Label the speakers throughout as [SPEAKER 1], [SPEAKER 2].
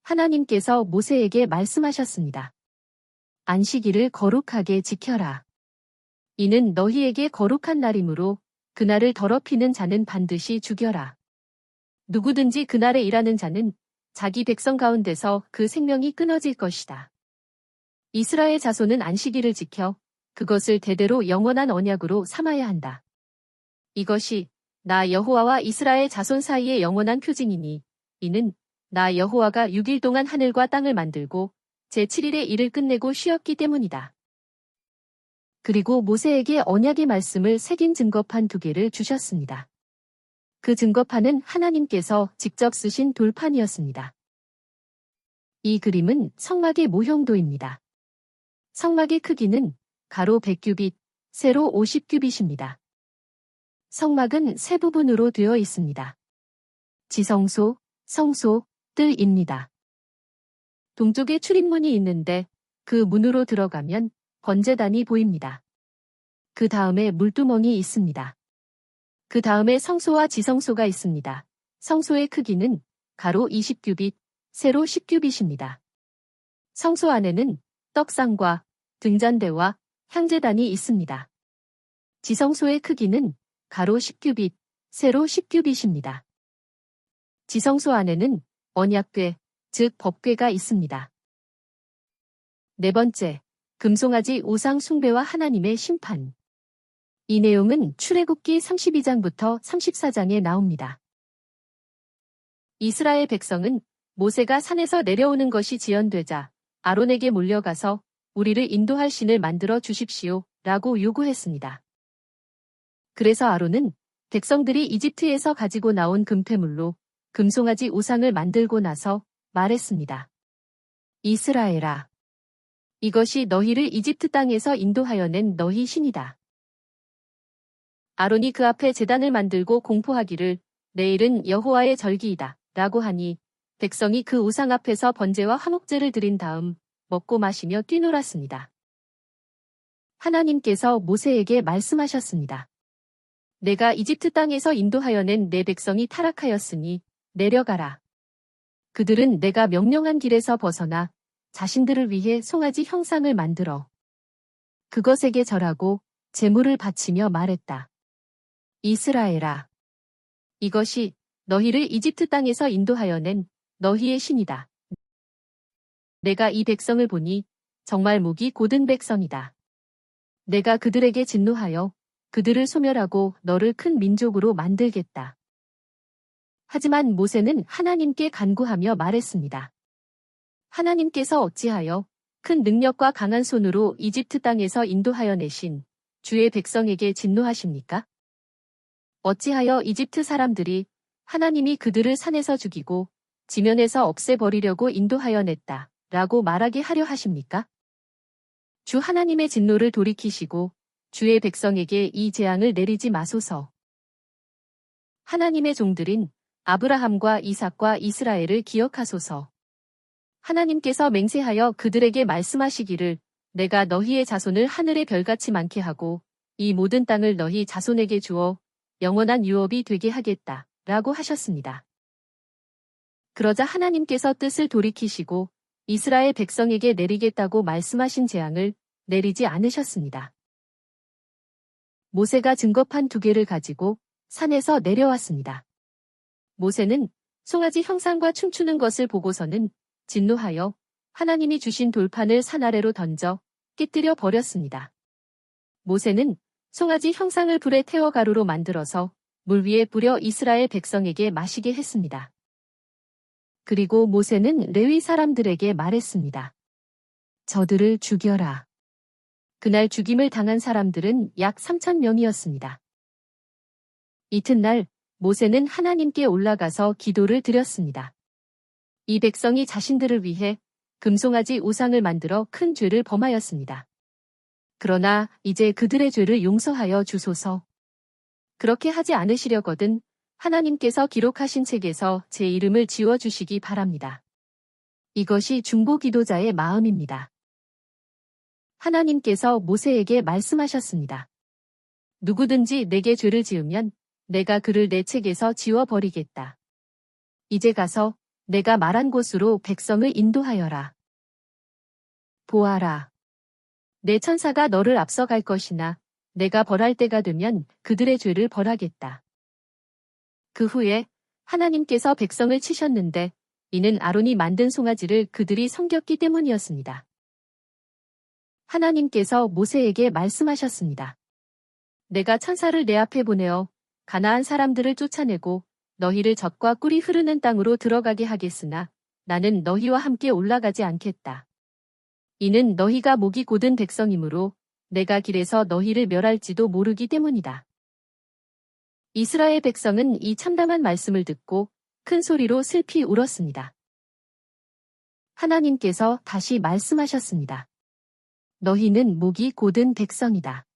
[SPEAKER 1] 하나님께서 모세에게 말씀하셨습니다. 안식일을 거룩하게 지켜라. 이는 너희에게 거룩한 날이므로 그날을 더럽히는 자는 반드시 죽여라. 누구든지 그날에 일하는 자는 자기 백성 가운데서 그 생명이 끊어질 것이다. 이스라엘 자손은 안식일을 지켜 그것을 대대로 영원한 언약으로 삼아야 한다. 이것이 나 여호와와 이스라엘 자손 사이의 영원한 표징이니 이는 나 여호와가 6일 동안 하늘과 땅을 만들고 제7일에 일을 끝내고 쉬었기 때문이다. 그리고 모세에게 언약의 말씀을 새긴 증거판 2개를 주셨습니다. 그 증거판은 하나님께서 직접 쓰신 돌판이었습니다. 이 그림은 성막의 모형도입니다. 성막의 크기는 가로 100규빗, 세로 50규빗입니다. 성막은 세 부분으로 되어 있습니다. 지성소, 성소, 뜰입니다. 동쪽에 출입문이 있는데 그 문으로 들어가면 번제단이 보입니다. 그 다음에 물두멍이 있습니다. 그 다음에 성소와 지성소가 있습니다. 성소의 크기는 가로 20규빗, 세로 10규빗입니다. 성소 안에는 떡상과 등잔대와 향제단이 있습니다. 지성소의 크기는 가로 10규빗, 세로 10규빗입니다. 지성소 안에는 언약궤, 즉 법궤가 있습니다. 네 번째, 금송아지 우상 숭배와 하나님의 심판. 이 내용은 출애굽기 32장부터 34장에 나옵니다. 이스라엘 백성은 모세가 산에서 내려오는 것이 지연되자 아론에게 몰려가서 우리를 인도할 신을 만들어 주십시오 라고 요구했습니다. 그래서 아론은 백성들이 이집트에서 가지고 나온 금폐물로 금송아지 우상을 만들고 나서 말했습니다. 이스라엘아, 이것이 너희를 이집트 땅에서 인도하여 낸 너희 신이다. 아론이 그 앞에 제단을 만들고 공포하기를 내일은 여호와의 절기이다 라고 하니 백성이 그 우상 앞에서 번제와 화목제를 드린 다음 먹고 마시며 뛰놀았습니다. 하나님께서 모세에게 말씀하셨습니다. 내가 이집트 땅에서 인도하여 낸 내 백성이 타락하였으니 내려가라. 그들은 내가 명령한 길에서 벗어나 자신들을 위해 송아지 형상을 만들어 그것에게 절하고 제물을 바치며 말했다. 이스라엘아, 이것이 너희를 이집트 땅에서 인도하여 낸 너희의 신이다. 내가 이 백성을 보니 정말 목이 곧은 백성이다. 내가 그들에게 진노하여 그들을 소멸하고 너를 큰 민족으로 만들겠다. 하지만 모세는 하나님께 간구하며 말했습니다. 하나님께서 어찌하여 큰 능력과 강한 손으로 이집트 땅에서 인도하여 내신 주의 백성에게 진노하십니까? 어찌하여 이집트 사람들이 하나님이 그들을 산에서 죽이고 지면에서 없애버리려고 인도하여 냈다 라고 말하게 하려 하십니까? 주 하나님의 진노를 돌이키시고 주의 백성에게 이 재앙을 내리지 마소서. 하나님의 종들인 아브라함과 이삭과 이스라엘을 기억하소서. 하나님께서 맹세하여 그들에게 말씀하시기를 내가 너희의 자손을 하늘의 별같이 많게 하고 이 모든 땅을 너희 자손에게 주어 영원한 유업이 되게 하겠다 라고 하셨습니다. 그러자 하나님께서 뜻을 돌이키시고 이스라엘 백성에게 내리겠다고 말씀하신 재앙을 내리지 않으셨습니다. 모세가 증거판 2개를 가지고 산에서 내려왔습니다. 모세는 송아지 형상과 춤추는 것을 보고서는 진노하여 하나님이 주신 돌판을 산 아래로 던져 깨뜨려 버렸습니다. 모세는 송아지 형상을 불에 태워 가루로 만들어서 물 위에 뿌려 이스라엘 백성에게 마시게 했습니다. 그리고 모세는 레위 사람들에게 말했습니다. 저들을 죽여라. 그날 죽임을 당한 사람들은 약 3,000명이었습니다. 이튿날 모세는 하나님께 올라가서 기도를 드렸습니다. 이 백성이 자신들을 위해 금송아지 우상을 만들어 큰 죄를 범하였습니다. 그러나 이제 그들의 죄를 용서하여 주소서. 그렇게 하지 않으시려거든 하나님께서 기록하신 책에서 제 이름을 지워주시기 바랍니다. 이것이 중보 기도자의 마음입니다. 하나님께서 모세에게 말씀하셨습니다. 누구든지 내게 죄를 지으면 내가 그를 내 책에서 지워버리겠다. 이제 가서 내가 말한 곳으로 백성을 인도하여라. 보아라. 내 천사가 너를 앞서갈 것이나 내가 벌할 때가 되면 그들의 죄를 벌하겠다. 그 후에 하나님께서 백성을 치셨는데 이는 아론이 만든 송아지를 그들이 섬겼기 때문이었습니다. 하나님께서 모세에게 말씀하셨습니다. 내가 천사를 내 앞에 보내어 가나안 사람들을 쫓아내고 너희를 젖과 꿀이 흐르는 땅으로 들어가게 하겠으나 나는 너희와 함께 올라가지 않겠다. 이는 너희가 목이 곧은 백성이므로 내가 길에서 너희를 멸할지도 모르기 때문이다. 이스라엘 백성은 이 참담한 말씀을 듣고 큰 소리로 슬피 울었습니다. 하나님께서 다시 말씀하셨습니다. 너희는 목이 곧은 백성이다.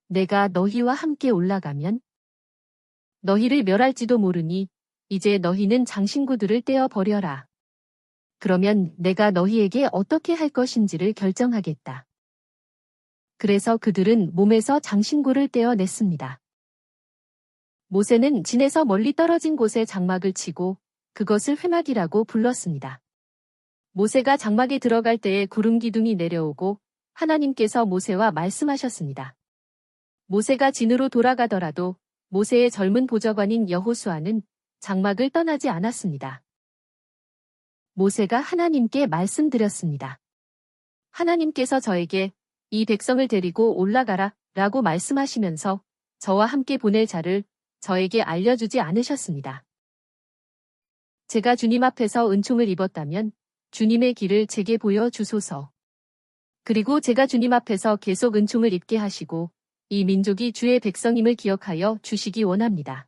[SPEAKER 1] 내가 너희와 함께 올라가면 너희를 멸할지도 모르니 이제 너희는 장신구들을 떼어 버려라. 그러면 내가 너희에게 어떻게 할 것인지를 결정하겠다. 그래서 그들은 몸에서 장신구를 떼어냈습니다. 모세는 진에서 멀리 떨어진 곳에 장막을 치고 그것을 회막이라고 불렀습니다. 모세가 장막에 들어갈 때에 구름 기둥이 내려오고 하나님께서 모세와 말씀하셨습니다. 모세가 진으로 돌아가더라도 모세의 젊은 보좌관인 여호수아는 장막을 떠나지 않았습니다. 모세가 하나님께 말씀드렸습니다. 하나님께서 저에게 이 백성을 데리고 올라가라 라고 말씀하시면서 저와 함께 보낼 자를 저에게 알려주지 않으셨습니다. 제가 주님 앞에서 은총을 입었다면 주님의 길을 제게 보여주소서. 그리고 제가 주님 앞에서 계속 은총을 입게 하시고 이 민족이 주의 백성임을 기억하여 주시기 원합니다.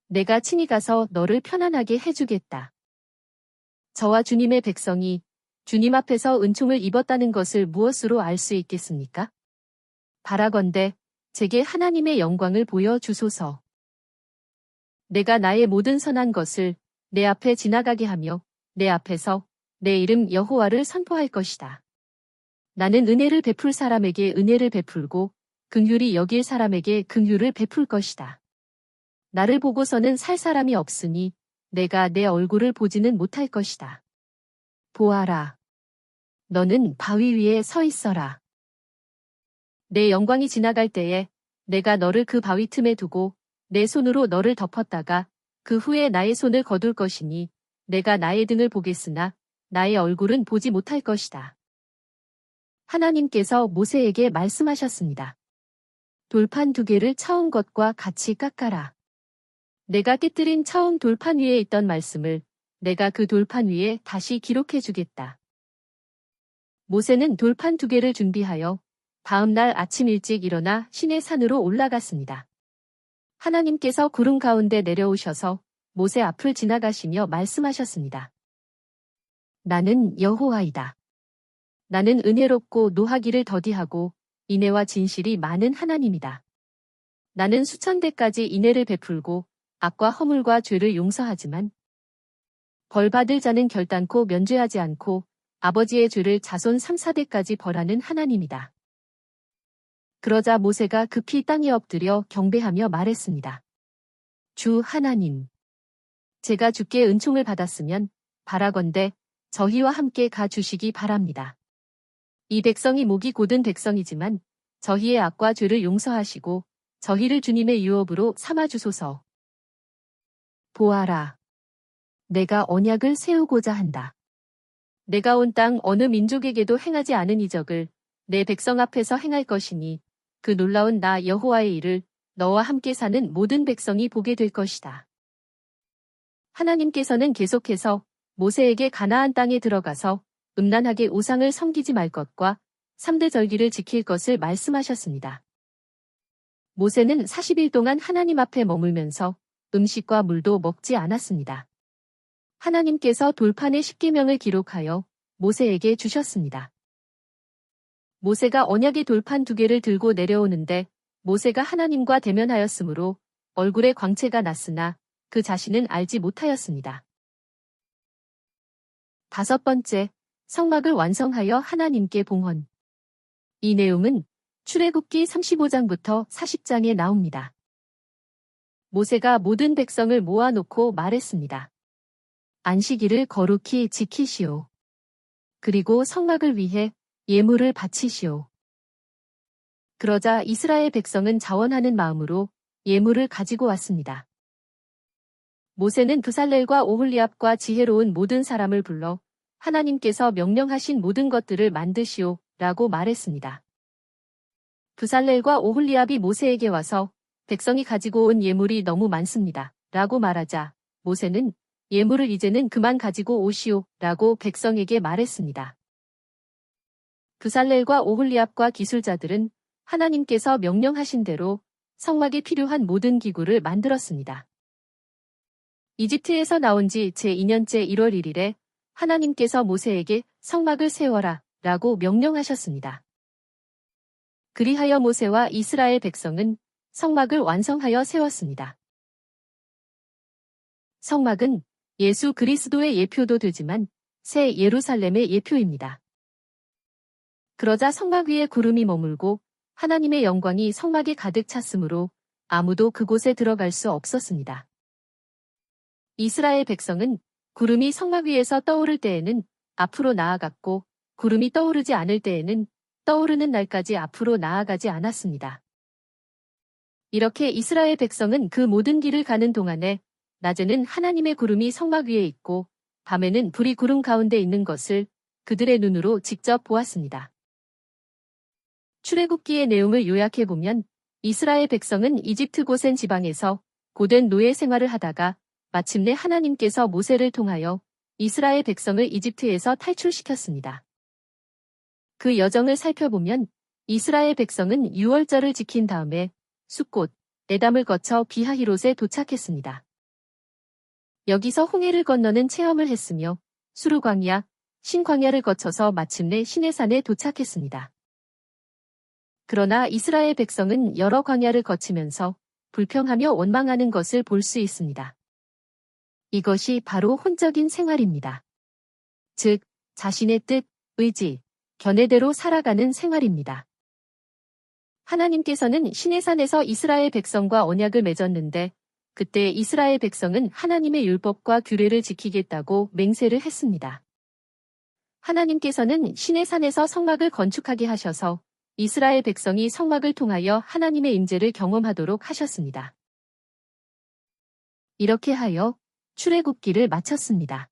[SPEAKER 1] 내가 친히 가서 너를 편안하게 해주겠다. 저와 주님의 백성이 주님 앞에서 은총을 입었다는 것을 무엇으로 알 수 있겠습니까? 바라건대 제게 하나님의 영광을 보여주소서. 내가 나의 모든 선한 것을 내 앞에 지나가게 하며 내 앞에서 내 이름 여호와를 선포할 것이다. 나는 은혜를 베풀 사람에게 은혜를 베풀고 긍휼히 여길 사람에게 긍휼을 베풀 것이다. 나를 보고서는 살 사람이 없으니 내가 내 얼굴을 보지는 못할 것이다. 보아라. 너는 바위 위에 서 있어라. 내 영광이 지나갈 때에 내가 너를 그 바위 틈에 두고 내 손으로 너를 덮었다가 그 후에 나의 손을 거둘 것이니 내가 나의 등을 보겠으나 나의 얼굴은 보지 못할 것이다. 하나님께서 모세에게 말씀하셨습니다. 돌판 2개를 처음 것과 같이 깎아라. 내가 깨뜨린 처음 돌판 위에 있던 말씀을 내가 그 돌판 위에 다시 기록해 주겠다. 모세는 돌판 2개를 준비하여 다음 날 아침 일찍 일어나 시내 산으로 올라갔습니다. 하나님께서 구름 가운데 내려오셔서 모세 앞을 지나가시며 말씀하셨습니다. 나는 여호와이다. 나는 은혜롭고 노하기를 더디하고 인애와 진실이 많은 하나님이다. 나는 수천 대까지 인애를 베풀고 악과 허물과 죄를 용서하지만 벌받을 자는 결단코 면죄하지 않고 아버지의 죄를 자손 3, 4대까지 벌하는 하나님이다. 그러자 모세가 급히 땅에 엎드려 경배하며 말했습니다. 주 하나님, 제가 주께 은총을 받았으면 바라건대 저희와 함께 가 주시기 바랍니다. 이 백성이 목이 곧은 백성이지만 저희의 악과 죄를 용서하시고 저희를 주님의 유업으로 삼아주소서. 보아라. 내가 언약을 세우고자 한다. 내가 온 땅 어느 민족에게도 행하지 않은 이적을 내 백성 앞에서 행할 것이니 그 놀라운 나 여호와의 일을 너와 함께 사는 모든 백성이 보게 될 것이다. 하나님께서는 계속해서 모세에게 가나안 땅에 들어가서 음란하게 우상을 섬기지 말 것과 3대 절기를 지킬 것을 말씀하셨습니다. 모세는 40일 동안 하나님 앞에 머물면서 음식과 물도 먹지 않았습니다. 하나님께서 돌판에 십계명을 기록하여 모세에게 주셨습니다. 모세가 언약의 돌판 2개를 들고 내려오는데 모세가 하나님과 대면하였으므로 얼굴에 광채가 났으나 그 자신은 알지 못하였습니다. 5번째, 성막을 완성하여 하나님께 봉헌. 이 내용은 출애굽기 35장부터 40장에 나옵니다. 모세가 모든 백성을 모아놓고 말했습니다. 안식일을 거룩히 지키시오. 그리고 성막을 위해 예물을 바치시오. 그러자 이스라엘 백성은 자원하는 마음으로 예물을 가지고 왔습니다. 모세는 브살렐과 오홀리압과 지혜로운 모든 사람을 불러 하나님께서 명령하신 모든 것들을 만드시오 라고 말했습니다. 브살렐과 오홀리압이 모세에게 와서 백성이 가지고 온 예물이 너무 많습니다 라고 말하자 모세는 예물을 이제는 그만 가지고 오시오 라고 백성에게 말했습니다. 브살렐과 오홀리압과 기술자들은 하나님께서 명령하신 대로 성막에 필요한 모든 기구를 만들었습니다. 이집트에서 나온 지 제2년째 1월 1일에 하나님께서 모세에게 성막을 세워라 라고 명령하셨습니다. 그리하여 모세와 이스라엘 백성은 성막을 완성하여 세웠습니다. 성막은 예수 그리스도의 예표도 되지만 새 예루살렘의 예표입니다. 그러자 성막 위에 구름이 머물고 하나님의 영광이 성막에 가득 찼으므로 아무도 그곳에 들어갈 수 없었습니다. 이스라엘 백성은 구름이 성막 위에서 떠오를 때에는 앞으로 나아갔고 구름이 떠오르지 않을 때에는 떠오르는 날까지 앞으로 나아가지 않았습니다. 이렇게 이스라엘 백성은 그 모든 길을 가는 동안에 낮에는 하나님의 구름이 성막 위에 있고 밤에는 불이 구름 가운데 있는 것을 그들의 눈으로 직접 보았습니다. 출애굽기의 내용을 요약해보면 이스라엘 백성은 이집트 고센 지방에서 고된 노예 생활을 하다가 마침내 하나님께서 모세를 통하여 이스라엘 백성을 이집트에서 탈출시켰습니다. 그 여정을 살펴보면 이스라엘 백성은 유월절을 지킨 다음에 숫꽃, 에담을 거쳐 비하히롯에 도착했습니다. 여기서 홍해를 건너는 체험을 했으며 수르광야, 신광야를 거쳐서 마침내 시내산에 도착했습니다. 그러나 이스라엘 백성은 여러 광야를 거치면서 불평하며 원망하는 것을 볼 수 있습니다. 이것이 바로 혼적인 생활입니다. 즉, 자신의 뜻, 의지, 견해대로 살아가는 생활입니다. 하나님께서는 시내산에서 이스라엘 백성과 언약을 맺었는데 그때 이스라엘 백성은 하나님의 율법과 규례를 지키겠다고 맹세를 했습니다. 하나님께서는 시내산에서 성막을 건축하게 하셔서 이스라엘 백성이 성막을 통하여 하나님의 임재를 경험하도록 하셨습니다. 이렇게 하여 출애굽기를 마쳤습니다.